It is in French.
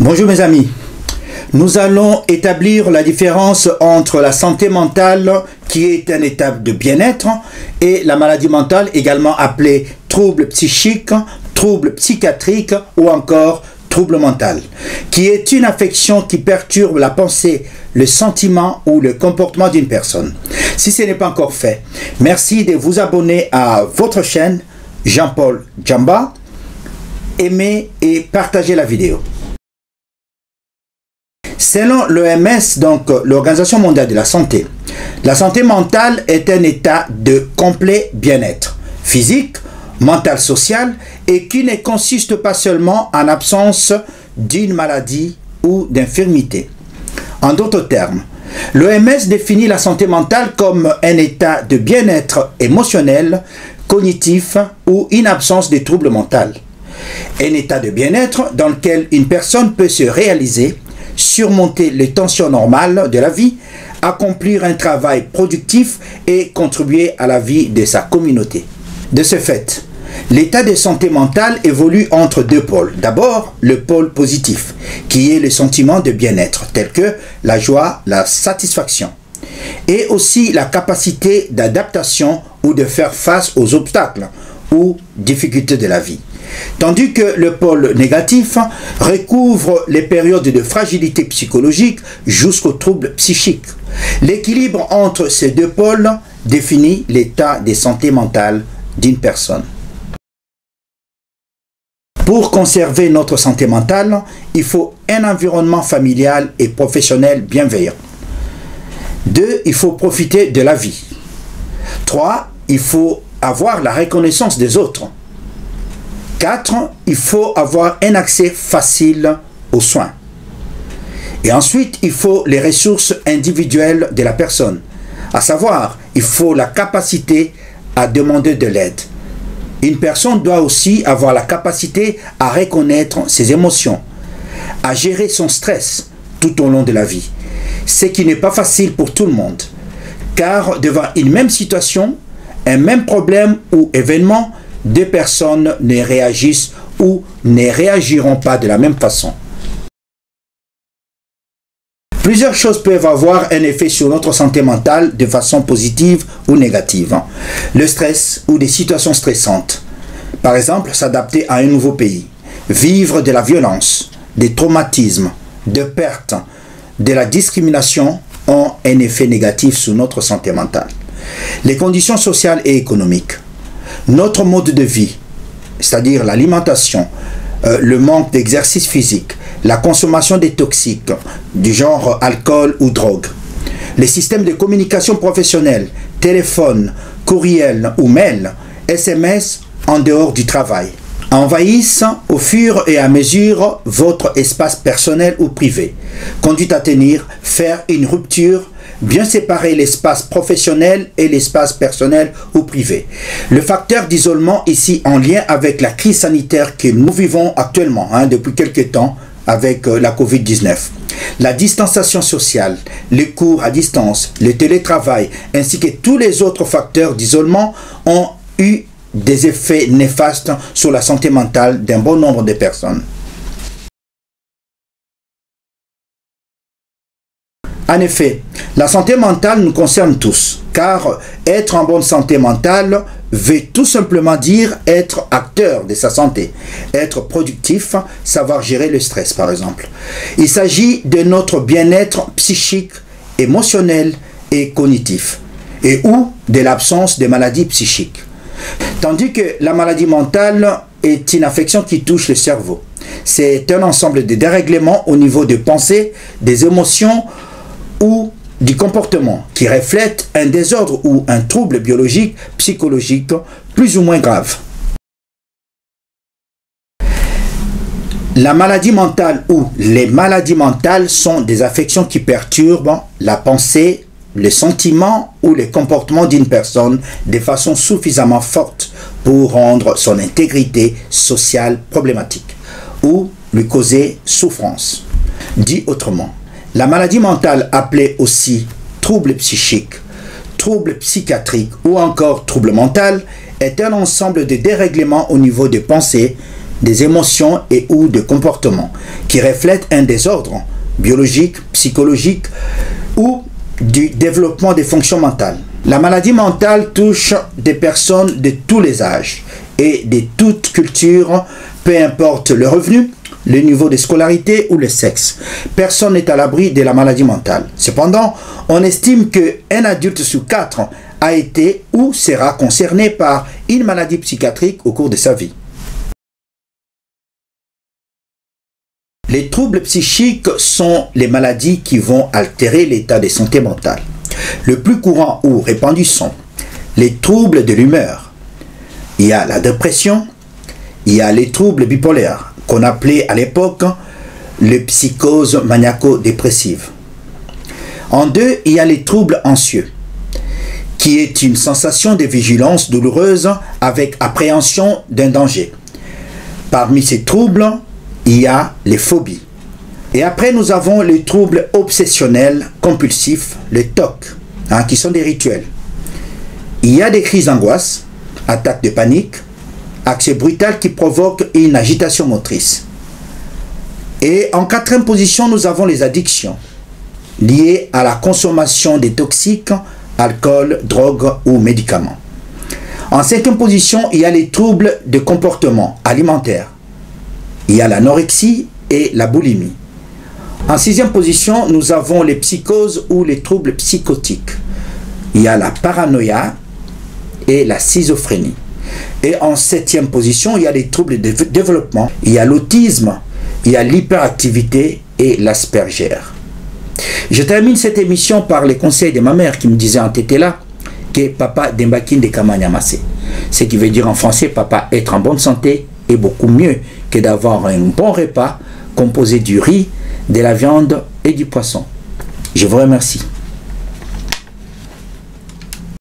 Bonjour mes amis, nous allons établir la différence entre la santé mentale qui est un état de bien-être et la maladie mentale également appelée trouble psychique, trouble psychiatrique ou encore trouble mental, qui est une affection qui perturbe la pensée, le sentiment ou le comportement d'une personne. Si ce n'est pas encore fait, merci de vous abonner à votre chaîne Jean-Paul Djamba, aimez et partagez la vidéo. Selon l'OMS, donc l'Organisation mondiale de la santé mentale est un état de complet bien-être physique, mental, social et qui ne consiste pas seulement en absence d'une maladie ou d'infirmité. En d'autres termes, l'OMS définit la santé mentale comme un état de bien-être émotionnel, cognitif ou une absence de troubles mentaux. Un état de bien-être dans lequel une personne peut se réaliser, surmonter les tensions normales de la vie, accomplir un travail productif et contribuer à la vie de sa communauté. De ce fait, l'état de santé mentale évolue entre deux pôles. D'abord, le pôle positif, qui est le sentiment de bien-être, tel que la joie, la satisfaction, et aussi la capacité d'adaptation ou de faire face aux obstacles ou difficultés de la vie. Tandis que le pôle négatif recouvre les périodes de fragilité psychologique jusqu'aux troubles psychiques. L'équilibre entre ces deux pôles définit l'état de santé mentale d'une personne. Pour conserver notre santé mentale, il faut un environnement familial et professionnel bienveillant. 2. Il faut profiter de la vie. 3. Il faut avoir la reconnaissance des autres. 4. Il faut avoir un accès facile aux soins. Et ensuite, il faut les ressources individuelles de la personne. À savoir, il faut la capacité à demander de l'aide. Une personne doit aussi avoir la capacité à reconnaître ses émotions, à gérer son stress tout au long de la vie. Ce qui n'est pas facile pour tout le monde, car devant une même situation, un même problème ou événement, deux personnes ne réagissent ou ne réagiront pas de la même façon. Plusieurs choses peuvent avoir un effet sur notre santé mentale de façon positive ou négative. Le stress ou des situations stressantes. Par exemple, s'adapter à un nouveau pays. Vivre de la violence, des traumatismes, de pertes, de la discrimination ont un effet négatif sur notre santé mentale. Les conditions sociales et économiques. Notre mode de vie, c'est-à-dire l'alimentation, le manque d'exercice physique, la consommation des toxiques, du genre alcool ou drogue, les systèmes de communication professionnelle, téléphone, courriel ou mail, SMS en dehors du travail, envahissent au fur et à mesure votre espace personnel ou privé. Conduite à tenir, faire une rupture, bien séparer l'espace professionnel et l'espace personnel ou privé. Le facteur d'isolement ici en lien avec la crise sanitaire que nous vivons actuellement, depuis quelques temps avec la Covid-19. La distanciation sociale, les cours à distance, le télétravail ainsi que tous les autres facteurs d'isolement ont eu des effets néfastes sur la santé mentale d'un bon nombre de personnes. En effet, la santé mentale nous concerne tous, car être en bonne santé mentale veut tout simplement dire être acteur de sa santé, être productif, savoir gérer le stress par exemple. Il s'agit de notre bien-être psychique, émotionnel et cognitif, et ou de l'absence de maladies psychiques. Tandis que la maladie mentale est une affection qui touche le cerveau. C'est un ensemble de dérèglements au niveau des pensées, des émotions, ou du comportement qui reflète un désordre ou un trouble biologique, psychologique, plus ou moins grave. La maladie mentale ou les maladies mentales sont des affections qui perturbent la pensée, les sentiments ou les comportements d'une personne de façon suffisamment forte pour rendre son intégrité sociale problématique ou lui causer souffrance. Dit autrement, la maladie mentale, appelée aussi trouble psychique, trouble psychiatrique ou encore trouble mental, est un ensemble de dérèglements au niveau des pensées, des émotions et ou de comportements qui reflètent un désordre biologique, psychologique ou du développement des fonctions mentales. La maladie mentale touche des personnes de tous les âges et de toute culture, peu importe le revenu, le niveau de scolarité ou le sexe. Personne n'est à l'abri de la maladie mentale. Cependant, on estime qu'un adulte sur 4 a été ou sera concerné par une maladie psychiatrique au cours de sa vie. Les troubles psychiques sont les maladies qui vont altérer l'état de santé mentale. Le plus courant ou répandu sont les troubles de l'humeur. Il y a la dépression, il y a les troubles bipolaires, qu'on appelait à l'époque les psychoses maniaco-dépressives. En deux, il y a les troubles anxieux, qui est une sensation de vigilance douloureuse avec appréhension d'un danger. Parmi ces troubles, il y a les phobies. Et après, nous avons les troubles obsessionnels compulsifs, les TOC, qui sont des rituels. Il y a des crises d'angoisse, attaques de panique, accès brutal qui provoque une agitation motrice. Et en quatrième position, nous avons les addictions liées à la consommation des toxiques, alcool, drogue ou médicaments. En cinquième position, il y a les troubles de comportement alimentaire. Il y a l'anorexie et la boulimie. En sixième position, nous avons les psychoses ou les troubles psychotiques. Il y a la paranoïa et la schizophrénie. Et en septième position, il y a les troubles de développement, il y a l'autisme, il y a l'hyperactivité et l'Asperger. Je termine cette émission par les conseils de ma mère qui me disait en tété là que papa Dembakin de Kamanyamase. Ce qui veut dire en français, papa, être en bonne santé est beaucoup mieux que d'avoir un bon repas composé du riz, de la viande et du poisson. Je vous remercie.